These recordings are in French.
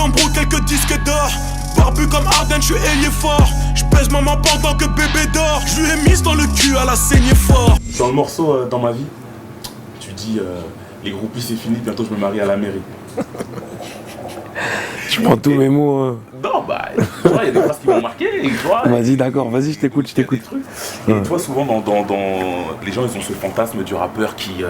embrouilles, quelques disques d'or. Barbu comme Arden, je suis ailier fort. Je pèse maman pendant que bébé dort. Je lui ai mise dans le cul, à la saignée fort. Dans le morceau Dans ma vie, tu dis les groupies c'est fini, bientôt je me marie à la mairie. Je prends tous mes mots. Non, bah, tu vois, il y a des phrases qui m'ont marqué. Vas-y, d'accord, vas-y, je t'écoute, Et tu vois, souvent, les gens, ils ont ce fantasme du rappeur qui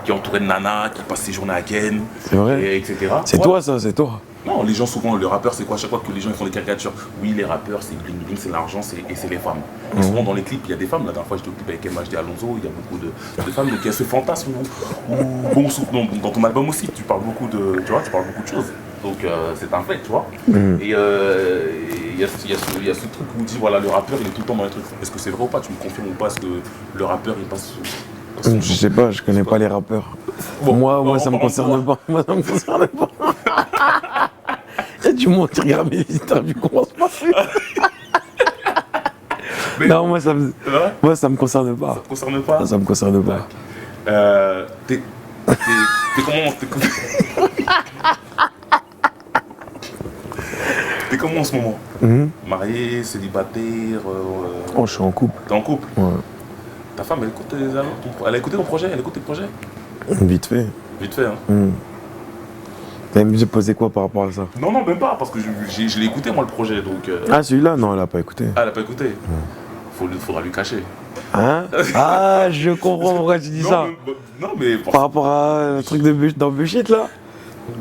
est entouré de nanas, qui passe ses journées à Ken, c'est vrai. etc. C'est toi, ça, c'est toi. Non, les gens, souvent, le rappeur, c'est quoi? À chaque fois que les gens ils font des caricatures, oui, les rappeurs, c'est bling bling, c'est l'argent, et c'est les femmes. Et souvent, dans les clips, il y a des femmes. La dernière fois, j'étais au clip avec MHD Alonso, il y a beaucoup de femmes. Donc, il y a ce fantasme où dans ton album aussi, tu parles beaucoup de choses. Donc, c'est un fait, tu vois. Et il y a ce truc où on dit, voilà, le rappeur, il est tout le temps dans les trucs. Est-ce que c'est vrai ou pas? Tu me confirmes ou pas? Est-ce que le rappeur, il passe... Je sais pas, je connais pas les rappeurs. Bon, moi, ça me concerne pas. Moi, ça me concerne pas. Et du monde, tu regardes mes interviews, comment se passe? Non, moi, ça me concerne pas. Ça te concerne pas? Ça me concerne pas. T'es comment? T'es comment en ce moment? Marié, célibataire? Oh, je suis en couple. T'es en couple? Ouais. Ta femme, elle a écouté ton projet? Elle écoute tes projets? Vite fait. Vite fait, hein. T'as me posé quoi par rapport à ça? Non, même pas, parce que je l'ai écouté, moi, le projet, donc... Ah, celui-là? Non, elle a pas écouté. Ah, elle a pas écouté? Faudra lui cacher. Hein? Ah, je comprends pourquoi tu dis ça. Non, mais... Par rapport à un truc dans Bullshit, là?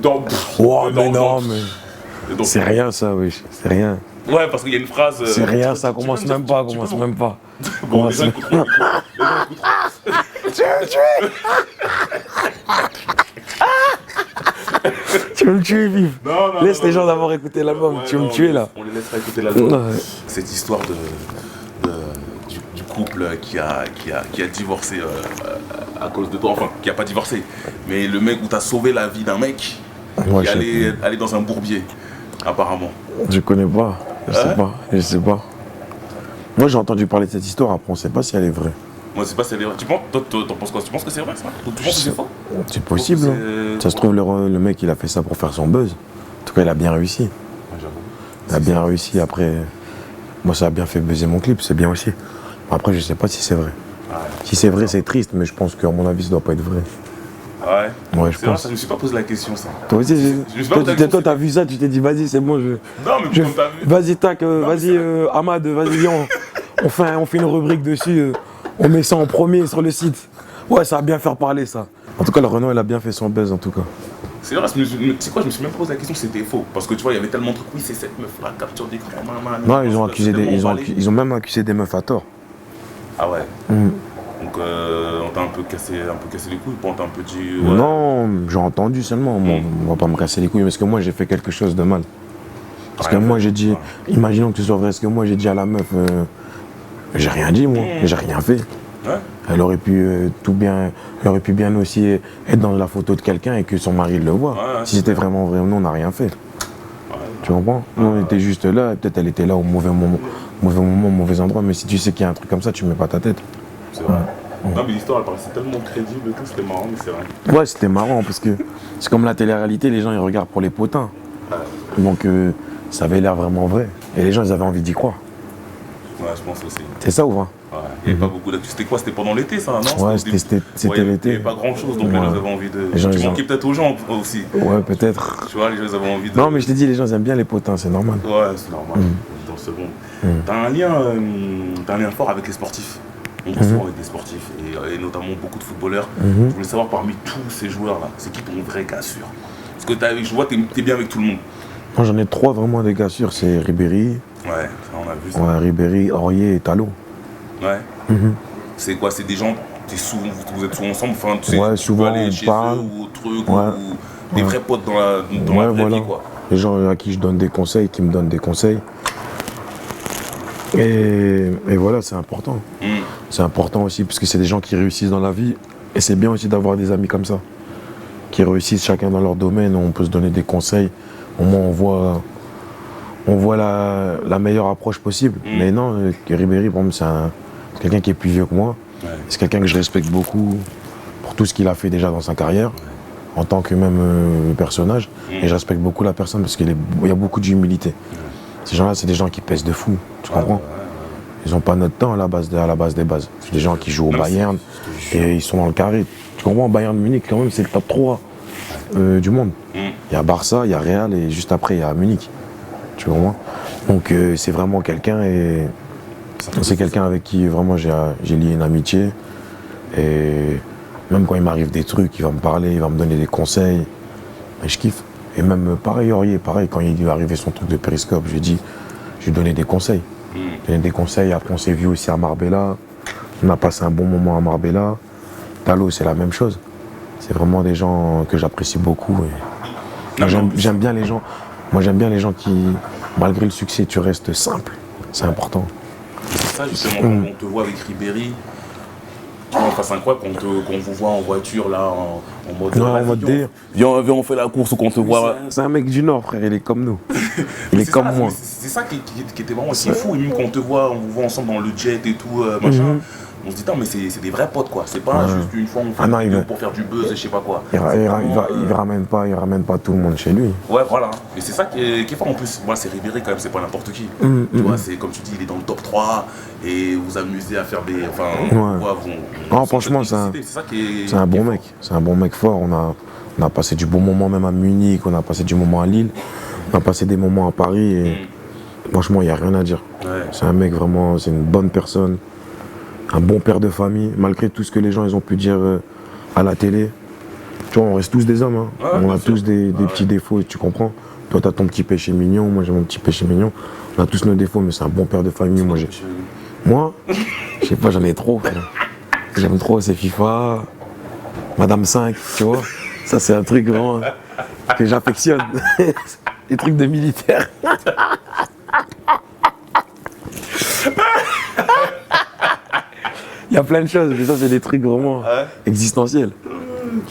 Mais non, mais... C'est rien, ça, oui, c'est rien. Ouais, parce qu'il y a une phrase... C'est rien, ça commence même pas, Bon, les gens écouteront. Tu veux me tuer? Tu veux me tuer, Viv? Non, laisse les gens d'avoir écouté l'album, tu veux me tuer là. On les laissera écouter l'album. Cette histoire du couple qui a divorcé à cause de toi, enfin qui a pas divorcé, mais le mec où t'as sauvé la vie d'un mec qui allait aller dans un bourbier, apparemment. Je connais pas, je sais pas. Moi j'ai entendu parler de cette histoire, après on sait pas si elle est vraie. Moi, c'est pas si elle est vraie. T'en penses quoi? Tu penses que c'est vrai ça? Tu penses que c'est faux? C'est possible. Ça se trouve, le mec, il a fait ça pour faire son buzz. En tout cas, il a bien réussi. Ouais, j'avoue. Il a bien réussi. Après, moi, ça a bien fait buzzer mon clip, c'est bien aussi. Après, je sais pas si c'est vrai. Ouais. Si c'est vrai, c'est triste, mais je pense qu'à mon avis, ça doit pas être vrai. Ouais. Ouais, je pense. Vrai, ça, je me suis pas posé la question, ça. Toi aussi, toi, t'as vu ça, tu t'es dit, vas-y, c'est bon, Non, mais comme t'as vu. Vas-y, tac, vas-y, Ahmad, vas-y, viens, on fait une rubrique dessus. On met ça en premier sur le site. Ouais, ça va bien faire parler, ça. En tout cas, le Renault, il a bien fait son buzz, en tout cas. C'est vrai, tu sais quoi, je me suis même posé la question si c'était faux. Parce que tu vois, il y avait tellement de trucs, oui, c'est cette meuf-là, capture d'écran, Non, ils ont même accusé des meufs à tort. Ah ouais. Donc, on t'a un peu cassé les couilles, on t'a un peu dit... Ouais. Non, j'ai entendu seulement. On va pas me casser les couilles, parce que moi, j'ai fait quelque chose de mal. Parce que moi, j'ai dit... Imaginons que ce soit vrai, ce que moi, j'ai dit à la meuf... J'ai rien dit, moi. J'ai rien fait. Ouais. Elle aurait pu bien aussi être dans la photo de quelqu'un et que son mari le voit. Si c'était vraiment vrai, nous on n'a rien fait. Tu comprends? Nous on était juste là, peut-être elle était là au mauvais moment, au mauvais endroit, mais si tu sais qu'il y a un truc comme ça, tu mets pas ta tête. C'est vrai. Non mais l'histoire elle paraissait tellement crédible et tout, c'était marrant, mais c'est vrai. Ouais, c'était marrant parce que c'est comme la télé-réalité, les gens ils regardent pour les potins. Donc ça avait l'air vraiment vrai. Et les gens ils avaient envie d'y croire. Ouais, je pense aussi. C'est ça ou pas? Ouais, il n'y avait pas beaucoup d'actu. C'était quoi? C'était pendant l'été, ça, non? Ouais, c'était l'été. Il n'y avait pas grand-chose, donc les gens avaient envie de... Tu manquais peut-être aux gens aussi. Ouais, peut-être. Tu vois, les gens avaient envie de... Non, mais je t'ai dit, les gens aiment bien les potins, c'est normal. Ouais, c'est normal. Dans le second. T'as un lien fort avec les sportifs. On bosse souvent avec des sportifs, et notamment beaucoup de footballeurs. Je voulais savoir, parmi tous ces joueurs-là, c'est qui ton vrai gars sûr? Parce que je vois, t'es bien avec tout le monde. Moi, j'en ai 3 vraiment des gars sûrs, c'est Ribéry. Ouais, ça on a vu ça. Ouais, Ribéry, Aurier et Talon. Ouais. C'est quoi? C'est des gens, vous êtes souvent ensemble, enfin, tu sais, ouais, souvent tu peux aller on chez parle. eux ou au truc, ou des vrais potes dans la vraie vie, quoi. Les gens à qui je donne des conseils, qui me donnent des conseils. Et voilà, c'est important. C'est important aussi, parce que c'est des gens qui réussissent dans la vie. Et c'est bien aussi d'avoir des amis comme ça, qui réussissent chacun dans leur domaine, on peut se donner des conseils. Au moins, on voit la meilleure approche possible. Mais non, Ribéry, pour moi, c'est quelqu'un qui est plus vieux que moi. Ouais. C'est quelqu'un que je respecte beaucoup pour tout ce qu'il a fait déjà dans sa carrière. en tant que même personnage. Et je respecte beaucoup la personne parce qu'il y a beaucoup d'humilité. Ces gens-là, c'est des gens qui pèsent de fou, tu comprends? Ils n'ont pas notre temps à la base des bases. C'est des gens qui jouent au Bayern et ils sont dans le carré. Tu comprends? Bayern Munich, quand même, c'est le top 3 du monde. Il y a Barça, il y a Real et juste après, il y a Munich. Tu comprends? Donc, c'est vraiment quelqu'un et c'est quelqu'un avec qui vraiment j'ai lié une amitié. Et même quand il m'arrive des trucs, il va me parler, il va me donner des conseils. Et je kiffe. Et même pareil, Aurier, pareil, quand il est arrivé son truc de périscope, je lui ai donné des conseils. Après on s'est vu aussi à Marbella. On a passé un bon moment à Marbella. Talo, c'est la même chose. C'est vraiment des gens que j'apprécie beaucoup. Et j'aime bien les gens. Moi j'aime bien les gens qui, malgré le succès, tu restes simple. C'est important. C'est ça justement, quand on te voit avec Ribéry, enfin, c'est incroyable qu'on vous voit en voiture là, en mode. Non, en mode délire. Viens, on fait la course ou qu'on te voit. C'est un mec du Nord, frère, il est comme nous. Il est comme moi. C'est ça qui était vraiment aussi fou. Et même quand on vous voit ensemble dans le jet et tout, machin, on se dit, mais c'est des vrais potes quoi. C'est pas juste une fois on fait une vidéo pour faire du buzz, je sais pas quoi. Il ramène pas tout le monde chez lui. Ouais, voilà. Mais c'est ça qui est fort en plus. Moi, c'est Ribéry quand même, c'est pas n'importe qui. Tu vois, c'est comme tu dis, il est dans le top 3 et vous amusez à faire des. Enfin, franchement, c'est un bon mec. C'est un bon mec fort. On a passé du bon moment même à Munich, on a passé du moment à Lille, on a passé des moments à Paris et franchement, il n'y a rien à dire. Ouais. C'est un mec vraiment, c'est une bonne personne, un bon père de famille, malgré tout ce que les gens ils ont pu dire à la télé. Tu vois, on reste tous des hommes, hein. Ouais, on a tous des petits défauts, tu comprends. Toi, tu as ton petit péché mignon, moi j'ai mon petit péché mignon. On a tous nos défauts, mais c'est un bon père de famille. Moi, je sais pas, j'en ai trop, frère. J'aime trop ces FIFA, Madame 5, tu vois. Ça, c'est un truc vraiment que j'affectionne. Les trucs de militaire. Il y a plein de choses, mais ça, c'est des trucs vraiment existentiels.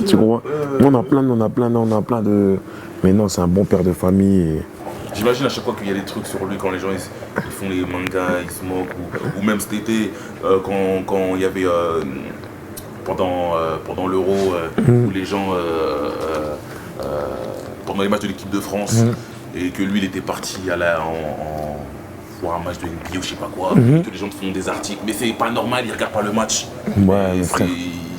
Tu comprends? On a plein de. Mais non, c'est un bon père de famille. Et... J'imagine à chaque fois qu'il y a des trucs sur lui, quand les gens ils font les mangas, ils se moquent, ou même cet été, quand il y avait. Pendant l'Euro, où les gens, pendant les matchs de l'équipe de France, et que lui il était parti voir un match de NBA ou je sais pas quoi, et que les gens font des articles, mais c'est pas normal, ils regardent pas le match. Ouais,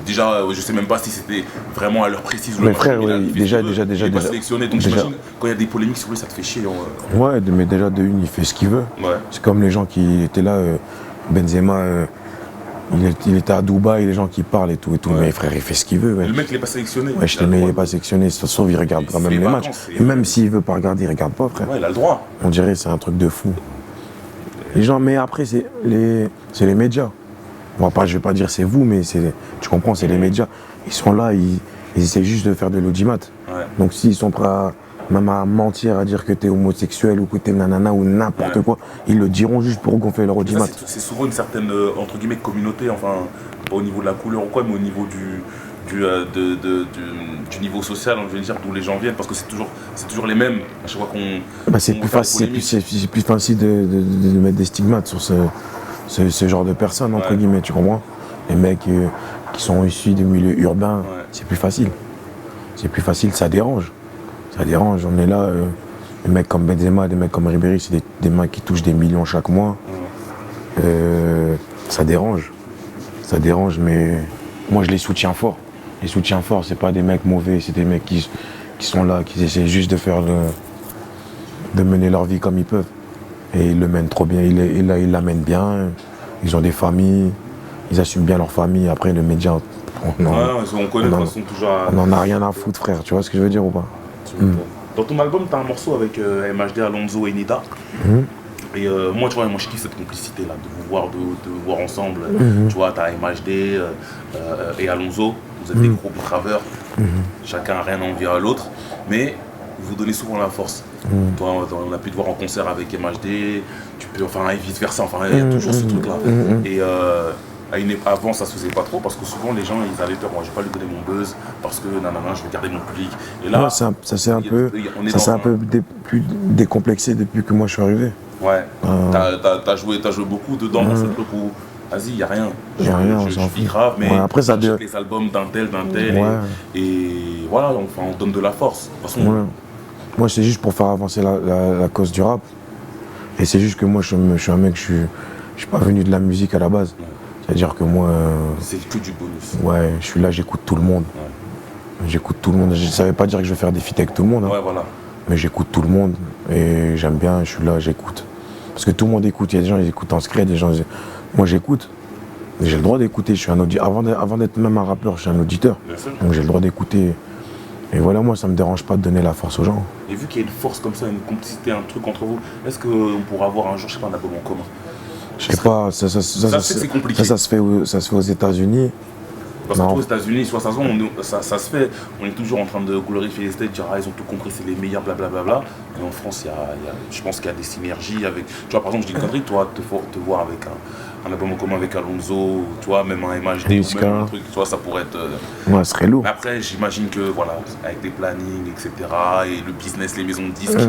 déjà, je sais même pas si c'était vraiment à l'heure précise ou le frère, oui, déjà. Il est pas sélectionné, donc j'imagine quand il y a des polémiques sur lui, ça te fait chier. Ouais, mais déjà de une, il fait ce qu'il veut. Ouais. C'est comme les gens qui étaient là, Benzema. Il était à Dubaï, les gens qui parlent et tout. Ouais. Mais frère, il fait ce qu'il veut. Ouais. Le mec, il n'est pas sélectionné. Ouais, il n'est pas sélectionné. Sauf il regarde quand même les matchs. Et même s'il ne veut pas regarder, il ne regarde pas, frère. Ouais, il a le droit. On dirait que c'est un truc de fou. Les gens, mais après, c'est les médias. Je ne vais pas dire c'est vous, mais tu comprends, c'est les médias. Ils sont là, ils essaient juste de faire de l'audimat. Ouais. Donc s'ils sont prêts même à mentir, à dire que t'es homosexuel ou que t'es nanana ou n'importe quoi, ils le diront juste pour gonfler leur audimat. C'est souvent une certaine, entre guillemets, communauté, enfin, pas au niveau de la couleur ou quoi, mais au niveau du niveau social, je veux dire, d'où les gens viennent, parce que c'est toujours les mêmes, à chaque fois qu'on... c'est plus facile de mettre des stigmates sur ce genre de personnes, entre guillemets, tu comprends? Les mecs qui sont issus des milieux urbains, c'est plus facile. C'est plus facile, ça dérange. Ça dérange, on est là, des mecs comme Benzema, des mecs comme Ribéry, c'est des mecs qui touchent des millions chaque mois. Ça dérange, mais moi je les soutiens fort. Les soutiens forts, c'est pas des mecs mauvais, c'est des mecs qui sont là, qui essaient juste de mener leur vie comme ils peuvent. Et ils le mènent trop bien, ils l'amènent bien, ils ont des familles, ils assument bien leur famille. Après les médias, on n'en a rien à foutre, frère, tu vois ce que je veux dire ou pas? Dans ton album, tu as un morceau avec MHD, Alonso et Nida. Et moi, tu vois, je kiffe cette complicité là, de vous voir ensemble. Tu vois, tu as MHD et Alonso, vous êtes des gros betraveurs. Chacun n'a rien envie à l'autre, mais vous donnez souvent la force. Toi, on a pu te voir en concert avec MHD, tu peux, enfin, et vice versa, enfin, il y a toujours ce truc là. Et avant ça se faisait pas trop parce que souvent les gens ils avaient peur, moi je vais pas lui donner mon buzz parce que nanana je vais garder mon public. Et là ça s'est un peu plus décomplexé depuis que moi je suis arrivé. Ouais. T'as joué beaucoup dedans dans ce truc où vas-y, y a rien. Y a rien, on je s'en vis fout. grave, mais Ouais, après, ça j'achète les albums d'un tel, Ouais. et voilà, enfin, on donne de la force. De toute façon, Ouais. Moi, c'est juste pour faire avancer la cause du rap. Et c'est juste que moi, je suis un mec, je suis pas venu de la musique à la base. Ouais. C'est-à-dire que moi, c'est que du bonus. ouais, je suis là, j'écoute tout le monde. Ouais. J'écoute tout le monde. Ça veut pas dire que je vais faire des feats avec tout le monde, hein, Ouais, voilà. mais j'écoute tout le monde. Et j'aime bien, je suis là, j'écoute. Parce que tout le monde écoute. Il y a des gens, ils écoutent en secret, des gens. Moi, j'écoute. J'ai le droit d'écouter. Je suis un auditeur. Avant d'être même un rappeur, je suis un auditeur. Bien sûr. Donc j'ai le droit d'écouter. Et voilà, moi, ça me dérange pas de donner la force aux gens. Et vu qu'il y a une force comme ça, une complicité, un truc entre vous, est-ce qu'on pourra avoir un jour, je sais pas, un album en commun? Je sais pas, ça, c'est compliqué. ça se fait aux États-Unis. Parce que Non. aux États-Unis, soit ça se fait, on est toujours en train de glorifier les States, dire ah, ils ont tout compris, c'est les meilleurs, blablabla. Mais en France, je pense qu'il y a des synergies avec. Tu vois, par exemple, je dis une connerie, toi, te voir avec un album en commun avec Alonso, tu vois, même un MHD ou même un truc, tu vois, ça pourrait être. Ouais, ce serait lourd. Mais après, j'imagine que, voilà, avec des plannings, etc., et le business, les maisons de disques,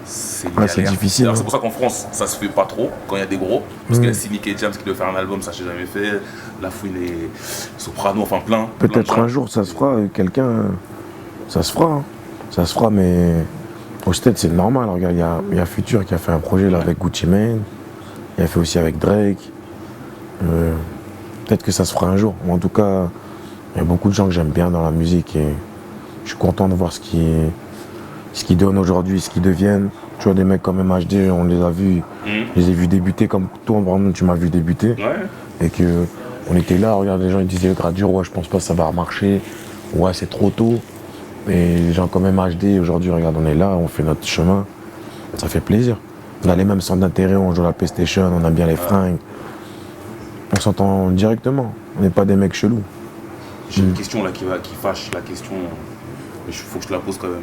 c'est Ouais, c'est difficile. Alors, hein. c'est pour ça qu'en France, ça se fait pas trop quand il y a des gros. Parce qu'il y a Cynic et James qui doivent faire un album, ça s'est jamais fait. La Fouine et Soprano, enfin plein. Peut-être un jour, ça se fera, ça se fera. Hein. Ça se fera, mais au States, c'est normal. Alors, regarde, il y a Future qui a fait un projet là, avec Gucci Mane. Il a fait aussi avec Drake. Peut-être que ça se fera un jour. Mais en tout cas, il y a beaucoup de gens que j'aime bien dans la musique et je suis content de voir ce qu'ils donnent aujourd'hui, ce qu'ils deviennent. Tu vois, des mecs comme MHD, on les a vus, je les ai vus débuter comme toi, vraiment, tu m'as vu débuter. Ouais. Et que on était là, regarde, les gens ils disaient le Gradure, ouais, je pense pas que ça va marcher, ouais, c'est trop tôt. Et les gens comme MHD, aujourd'hui, regarde, on est là, on fait notre chemin, ça fait plaisir. On a les mêmes centres d'intérêt, on joue à la PlayStation, on aime bien les fringues. On s'entend directement, on n'est pas des mecs chelous. J'ai une question là qui fâche, la question, mais il faut que je te la pose quand même.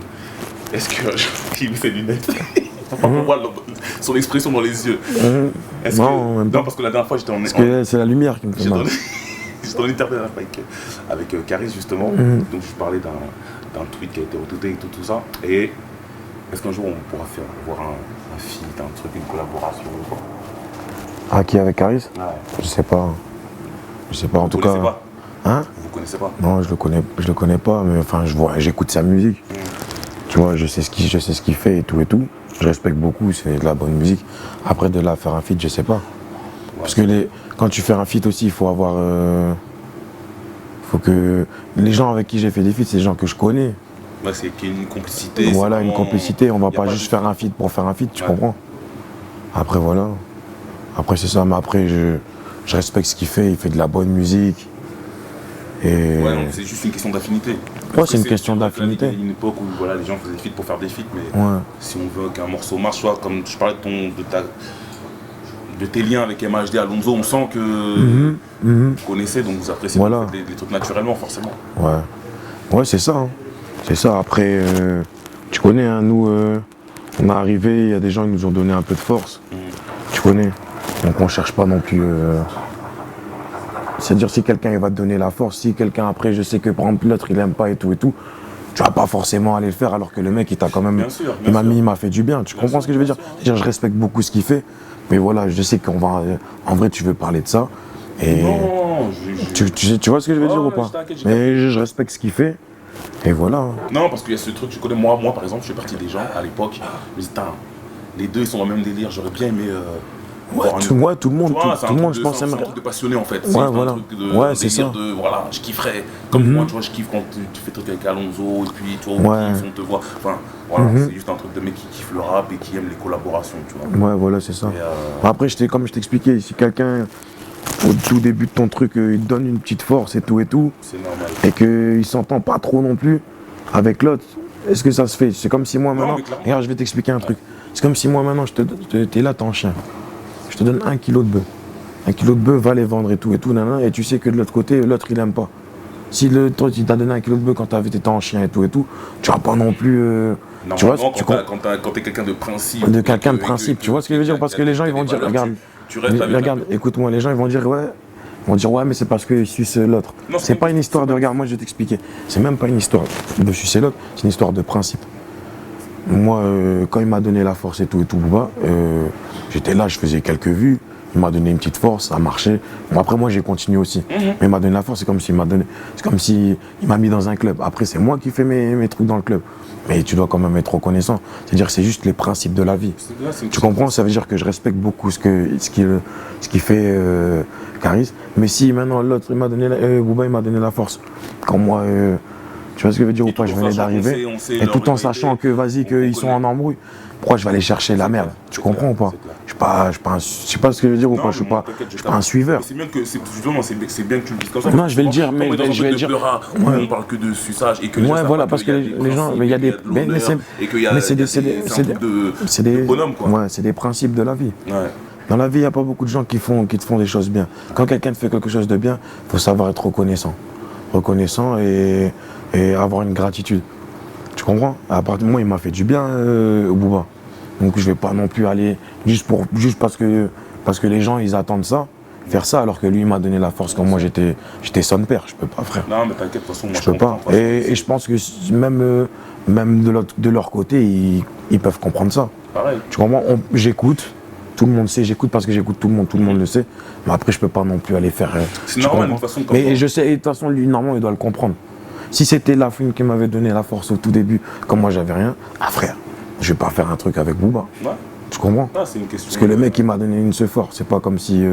Est-ce que il met ses lunettes? Enfin, on voit son expression dans les yeux. Est-ce Non, même pas. non, parce que la dernière fois j'étais en. Parce que c'est la lumière qui me fait mal. J'étais en interview avec Caris justement, donc je parlais d'un tweet qui a été retweeté et tout ça. Et est-ce qu'un jour on pourra voir un feat, un truc, une collaboration ou quoi? Ah, qui avec Caris? Ouais. Je sais pas. Je sais pas, en tout cas. Vous connaissez pas? Hein? Vous connaissez pas? Non, je le connais pas, mais enfin, j'écoute sa musique. Tu vois, je sais ce qu'il fait et tout et tout. Je respecte beaucoup, c'est de la bonne musique. Après, de là faire un feat, je sais pas. Parce que quand tu fais un feat aussi, il faut avoir. Faut que. Les gens avec qui j'ai fait des feats, c'est des gens que je connais. Ouais, c'est qu'il y ait une complicité. Voilà, une vraiment- complicité. On va y a pas pas juste de- faire un feat pour faire un feat, tu Ouais. comprends? Après, voilà. Après, c'est ça. Mais après, je respecte ce qu'il fait. Il fait de la bonne musique. Et. Ouais, non, c'est juste une question d'affinité. Ouais, Parce c'est que une question d'affinité. Il y a une époque où voilà, les gens faisaient des feats pour faire des feats, mais Ouais. si on veut qu'un morceau marche, soit comme je parlais de tes liens avec MHD Alonso, on sent que vous connaissez, donc vous appréciez Voilà. les trucs naturellement, forcément. Ouais. Ouais, c'est ça. Hein. C'est ça. Après, tu connais, hein, nous, on est arrivé, il y a des gens qui nous ont donné un peu de force. Tu connais. Donc on cherche pas non plus. C'est-à-dire si quelqu'un il va te donner la force, si quelqu'un après, je sais que par exemple l'autre il aime pas et tout, tu vas pas forcément aller le faire alors que le mec il t'a quand même. Bien sûr, il bien sûr. il m'a fait du bien. Tu comprends ce que je veux dire? C'est-à-dire je respecte beaucoup ce qu'il fait, mais voilà, je sais qu'on va. En vrai, tu veux parler de ça. Et Non, tu vois ce que je veux dire ou pas? t'inquiète, j'ai Mais je respecte ce qu'il fait. Et voilà. Hein. non, parce qu'il y a ce truc, tu connais, moi par exemple, je fais partie des gens à l'époque, je me dis, putain, les deux ils sont dans le même délire, j'aurais bien aimé. Ouais, voir tout le monde, Tu vois, c'est tout un le monde, truc je de- pense, c'est un aimerait. truc de passionné en fait. Ouais, voilà. Un truc de Ouais, c'est délire ça. de voilà, je kifferais. Comme moi, tu vois, je kiffe quand tu fais truc avec Alonso et puis tu vois, Ouais. on te voit. Enfin, voilà, c'est juste un truc de mec qui kiffe le rap et qui aime les collaborations, tu vois. Ouais, voilà, c'est ça. Et, Après, comme je t'expliquais, si quelqu'un, au tout début de ton truc, il te donne une petite force et tout, c'est normal. et qu'il s'entend pas trop non plus avec l'autre, est-ce que ça se fait? C'est comme si moi maintenant. mais clairement. Regarde, je vais t'expliquer un truc. C'est comme si moi maintenant, t'es là, t'es en chien. Je te donne 1 kilo de bœuf. 1 kilo de bœuf, va les vendre et tout, nanana, et tu sais que de l'autre côté, l'autre il aime pas. Si toi, il t'a donné 1 kilo de bœuf quand t'étais en chien et tout, tu vas pas non plus. Tu vois, Normalement, quand t'es quelqu'un de principe. de quelqu'un de et principe, tu vois ce que je veux dire? Parce que les gens ils vont dire, regarde, tu restes avec regarde, écoute-moi, les gens ils vont dire ouais, mais c'est parce qu'ils sucent l'autre. Non, C'est pas une histoire de regarde, moi je vais t'expliquer. C'est même pas une histoire de sucer l'autre, c'est une histoire de principe. Moi, quand il m'a donné la force et tout, Booba, j'étais là, je faisais quelques vues, il m'a donné une petite force, ça a marché. Bon, après, moi, j'ai continué aussi. Mais il m'a donné la force, c'est comme s'il m'a mis dans un club. Après, c'est moi qui fais mes trucs dans le club. Mais tu dois quand même être reconnaissant. C'est-à-dire que c'est juste les principes de la vie. Tu comprends? Ça veut dire que je respecte beaucoup ce qu'il fait Caris. Mais si maintenant l'autre, Booba, il m'a donné la force. Quand moi, tu vois ce que je veux dire ou pas? Je venais d'arriver. Et tout en sachant que, vas-y, qu'ils sont en embrouille. Pourquoi je vais aller chercher la merde? Tu comprends ou pas? Je sais pas ce que je veux dire ou pas. Je suis pas un suiveur. C'est bien que c'est bien que tu le dises comme ça. Non, je vais le dire, mais je vais le dire. On parle que de suçage et que ouais, voilà, parce que les gens, mais il y a des, mais c'est des bonhommes quoi. Ouais, c'est des principes de la vie. Ouais. Dans la vie, il n'y a pas beaucoup de gens qui te font des choses bien. Quand quelqu'un te fait quelque chose de bien, il faut savoir être reconnaissant. Reconnaissant et avoir une gratitude. Tu comprends? À partir de moi, il m'a fait du bien, Booba. Donc je vais pas non plus aller juste parce que les gens ils attendent ça, faire ça, alors que lui il m'a donné la force quand moi j'étais son père. Je peux pas, frère. Non, mais t'inquiète, de toute façon, moi je peux pas. Et je pense que même de leur côté, ils peuvent comprendre ça. Pareil. Tu comprends? J'écoute. Tout le monde sait, j'écoute parce que j'écoute tout le monde le sait. Mais après, je peux pas non plus aller faire. C'est normal, de toute façon. Mais je sais, et de toute façon, lui, normalement, il doit le comprendre. Si c'était la fille qui m'avait donné la force au tout début, comme moi, j'avais rien, frère, je vais pas faire un truc avec Booba. Ouais. Tu comprends? C'est une question. Parce que le mec, il m'a donné une seule force. C'est pas comme si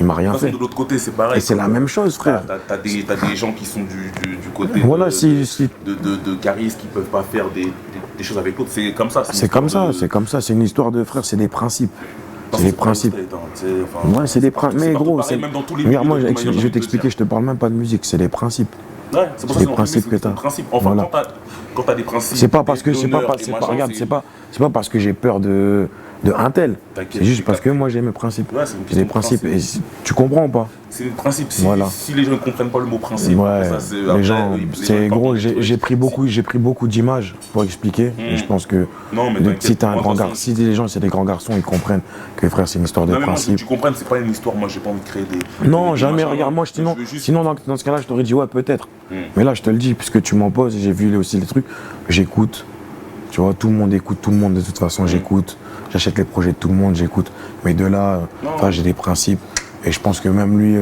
il m'a rien fait. De l'autre côté, c'est pareil. Et c'est la même chose, frère. T'as des gens qui sont du côté voilà, de Caris qui peuvent pas faire des choses avec l'autre. C'est comme ça. C'est comme ça. C'est une histoire de frère. C'est des principes. C'est des principes. Ouais, c'est des principes. Mais gros, regarde, moi, je vais t'expliquer, je te parle même pas de musique, c'est des principes. Ouais, c'est pour ça des principes que t'as. Enfin, voilà. Quand t'as des principes. C'est pas parce que c'est pas parce que j'ai peur de un tel. C'est juste parce que moi j'ai mes principes. Ouais, j'ai des principes. Et tu comprends ou pas? C'est des principes. Si les gens ne comprennent pas le mot principe, ouais, les gens, c'est gros. J'ai pris beaucoup d'images pour expliquer. Et je pense que si t'as un grand garçon, si les gens c'est des grands garçons, ils comprennent que frère c'est une histoire de principe. Tu comprends, c'est pas une histoire. Moi, j'ai pas envie de créer des. Non, jamais. Regarde, moi, sinon dans ce cas-là, je t'aurais dit ouais peut-être. Mais là, je te le dis puisque tu m'en poses. J'ai vu aussi les trucs. J'écoute. Tu vois, tout le monde écoute, tout le monde de toute façon, j'écoute. J'achète les projets de tout le monde, j'écoute. Mais de là, j'ai des principes. Et je pense que même lui,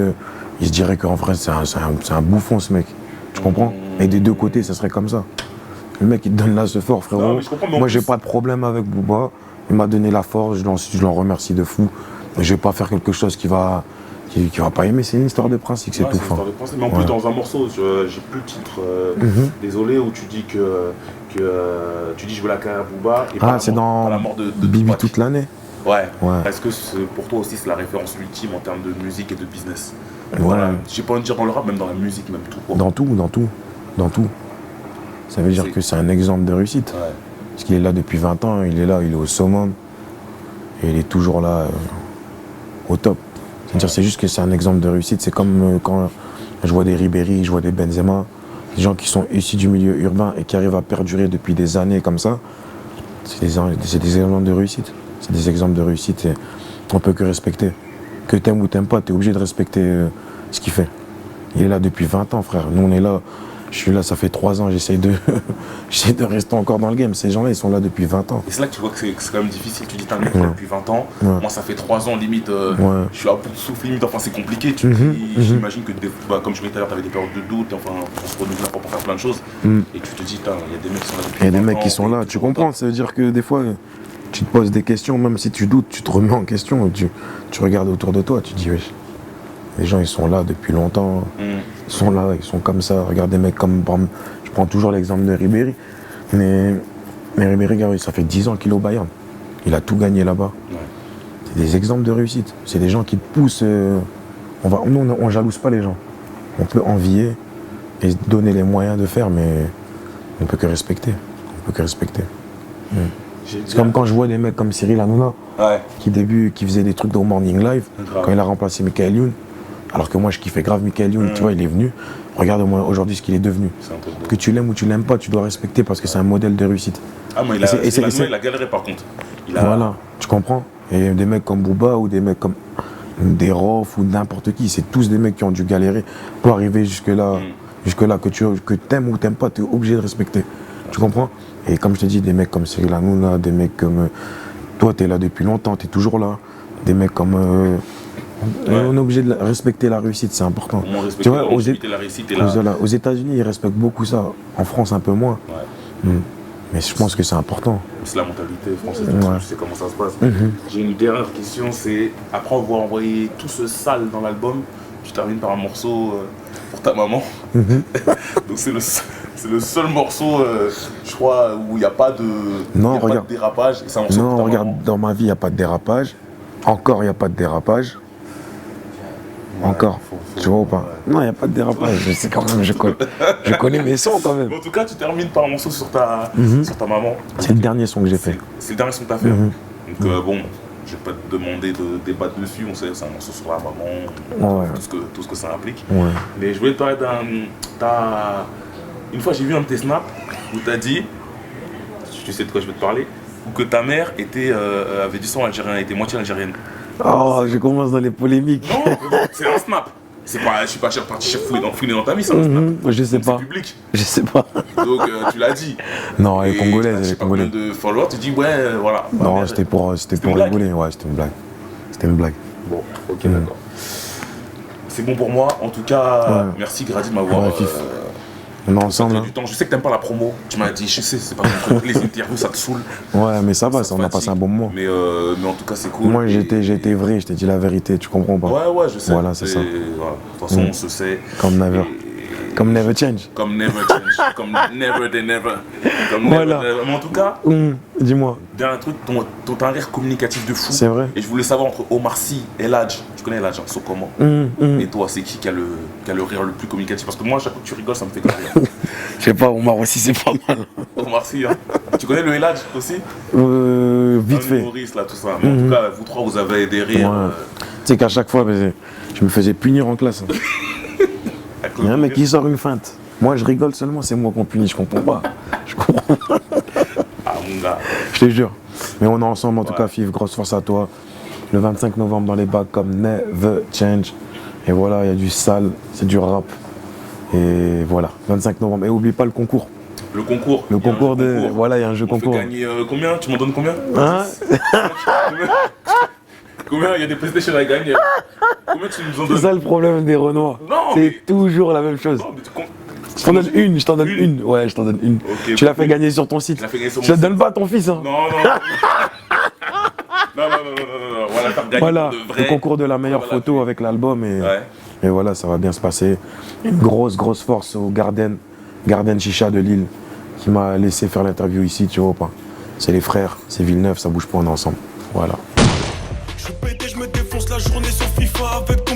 il se dirait qu'en vrai, c'est un bouffon, ce mec. Tu comprends? Et des deux côtés, ça serait comme ça. Le mec, il te donne là ce fort, frérot. Non, moi, j'ai pas de problème avec Booba. Il m'a donné la force, je l'en remercie de fou. Je vais pas faire quelque chose qui va pas aimer, c'est une histoire de principe, c'est tout. C'est une histoire de principe. Mais en plus, dans un morceau, j'ai plus le titre, désolé, où tu dis je veux la carrière Booba et c'est dans la mort de Bibi toute l'année. Ouais. Est-ce que pour toi aussi c'est la référence ultime en termes de musique et de business? Voilà. J'ai pas envie de dire dans le rap, même dans la musique, même tout. Dans tout. Ça veut dire que c'est un exemple de réussite. Ouais. Parce qu'il est là depuis 20 ans, il est au summum. Et il est toujours là au top. C'est-à-dire c'est juste que c'est un exemple de réussite. C'est comme quand je vois des Ribéry, je vois des Benzema, des gens qui sont issus du milieu urbain et qui arrivent à perdurer depuis des années comme ça. C'est des exemples de réussite. C'est des exemples de réussite et on peut que respecter. Que t'aimes ou t'aimes pas, t'es obligé de respecter ce qu'il fait. Il est là depuis 20 ans, frère. Nous, on est là. Je suis là, ça fait 3 ans, j'essaie de rester encore dans le game. Ces gens-là, ils sont là depuis 20 ans. Et c'est là que tu vois que c'est quand même difficile. Tu dis, t'as un mec depuis 20 ans. Moi, ça fait 3 ans, limite, je suis à bout de souffle, limite, enfin, c'est compliqué. J'imagine que, comme je l'ai dit tout à l'heure, t'avais des périodes de doute, enfin, on se renouvelle pour faire plein de choses. Et tu te dis, il y a des mecs qui sont là depuis 20 ans. Il y a des mecs qui sont là, tu comprends. Ça veut dire que des fois, tu te poses des questions, même si tu doutes, tu te remets en question. Tu regardes autour de toi, tu te dis, wesh. Les gens, ils sont là depuis longtemps. Ils sont là, ils sont comme ça. Regarde des mecs comme... Je prends toujours l'exemple de Ribéry. Mais Ribéry, regarde, ça fait 10 ans qu'il est au Bayern. Il a tout gagné là-bas. Ouais. C'est des exemples de réussite. C'est des gens qui te poussent... Nous, on ne jalouse pas les gens. On peut envier et se donner les moyens de faire, mais on ne peut que respecter. C'est comme quand je vois des mecs comme Cyril Hanouna, qui faisait des trucs dans Morning Live, quand il a remplacé Michael Youn. Alors que moi, je kiffais grave Michael Youn, tu vois, il est venu. Regarde-moi aujourd'hui ce qu'il est devenu. Que tu l'aimes ou tu l'aimes pas, tu dois respecter parce que c'est un modèle de réussite. Ah, mais il a galéré par contre. Voilà, tu comprends? Et des mecs comme Booba ou des mecs comme des Rof ou n'importe qui, c'est tous des mecs qui ont dû galérer pour arriver jusque-là. Jusque-là, que t'aimes ou t'aimes pas, tu es obligé de respecter. Tu comprends? Et comme je te dis, des mecs comme Cyril Hanouna, des mecs comme... toi, tu es là depuis longtemps, tu es toujours là. Des mecs comme On est obligé de respecter la réussite, c'est important. Comment respecter Tu vois, la longévité, la réussite et la... aux États-Unis, ils respectent beaucoup ça. En France, un peu moins. Ouais. Mais je pense que c'est important. C'est la mentalité française, Ouais. tu sais comment ça se passe. J'ai une dernière question, c'est après avoir envoyé tout ce sale dans l'album, tu termines par un morceau pour ta maman. Donc c'est le seul morceau, je crois, où il n'y a pas de, pas de dérapage. Et c'est un morceau Non, pour ta regarde, maman. dans ma vie, il n'y a pas de dérapage. Encore, il n'y a pas de dérapage. Encore. Tu vois ou pas? Non, il n'y a pas de dérapage. Je sais quand même, je connais mes sons quand même. Mais en tout cas, tu termines par un morceau sur ta maman. C'est le dernier son que j'ai fait. C'est le dernier son que tu as fait. Donc bon, je vais pas te demander de débattre dessus. On sait c'est un morceau sur la maman, tout ce que ça implique. Ouais. Mais je voulais te parler une fois, j'ai vu un de tes snaps où tu as dit, tu sais de quoi je veux te parler, où que ta mère avait du sang algérien, était moitié algérienne. Oh, je commence dans les polémiques. Non, mais bon, c'est un snap. Je suis pas parti fouiller dans ta vie, c'est un snap. Je sais Donc, pas. c'est public. Je sais pas. Donc tu l'as dit. Non, elle est Et congolaise, je elle sais est pas combien congolaise. de followers, tu dis ouais, voilà. Non, c'était pour une blague. rigoler. Ouais, c'était une blague. C'était une blague. Bon, ok, d'accord. C'est bon pour moi. En tout cas, merci Grady de m'avoir. Ouais, Fif. On est ensemble. Du temps. Je sais que t'aimes pas la promo. Tu m'as dit, je sais, c'est pas ton truc. Les interviews, ça te saoule. Ouais, mais ça va, on a fatigue. passé un bon moment. Mais en tout cas, c'est cool. Moi, j'ai été vrai, je t'ai dit la vérité, tu comprends pas? Ouais, je sais. Voilà, c'est ça. Voilà. De toute façon, on se sait. Comme never. Comme never change. Comme never change. Comme never de never. Comme Voilà. never. Mais en tout cas, Dis-moi. dernier truc, t'as un rire communicatif de fou. C'est vrai. Et je voulais savoir entre Omar Sy et Ladj. Tu connais Ladj, so comment? Et toi, c'est qui a le rire le plus communicatif? Parce que moi, à chaque fois que tu rigoles, ça me fait rire. Je sais pas, Omar aussi, c'est pas mal. Omar Sy, hein. Tu connais le Ladj aussi? Vite Un fait. humoriste, là, tout ça. Mais en tout cas, vous trois, vous avez des rires. Ouais. Tu sais qu'à chaque fois, je me faisais punir en classe. Il y a un mec qui sort une feinte. Moi, je rigole seulement, c'est moi qu'on punit, je comprends pas. Ah, mon gars. Je te jure. Mais on est ensemble, en tout cas, Fif, grosse force à toi. Le 25 novembre dans les bacs comme Never Change. Et voilà, il y a du sale, c'est du rap. Et voilà, 25 novembre. Et oublie pas le concours. Le concours. Le concours de. Concours. Voilà, il y a un jeu On concours. fait gagner combien? Tu m'en donnes combien? Hein? Combien? Il y a des PlayStation à gagner. Combien tu nous en C'est donnes? ça le problème des Renois. Non, C'est mais- toujours la même chose. Non, mais Je t'en donne une, je t'en donne une. Ouais, je t'en donne une. Ok, Tu l'as fait une. gagner sur ton site. Je l'ai fait gagner sur Je mon te donne site. pas à ton fils, hein. Non. Non. Voilà, faire gagner Voilà, pour de vrai. le concours de la meilleure Voilà, photo avec l'album. Ouais. Et voilà, ça va bien se passer. Une grosse force au Garden Chicha de Lille, qui m'a laissé faire l'interview ici, tu vois pas. C'est les frères, c'est Villeneuve, ça bouge pas, on est ensemble. Voilà. Je suis pété, je me défonce la journée sur FIFA avec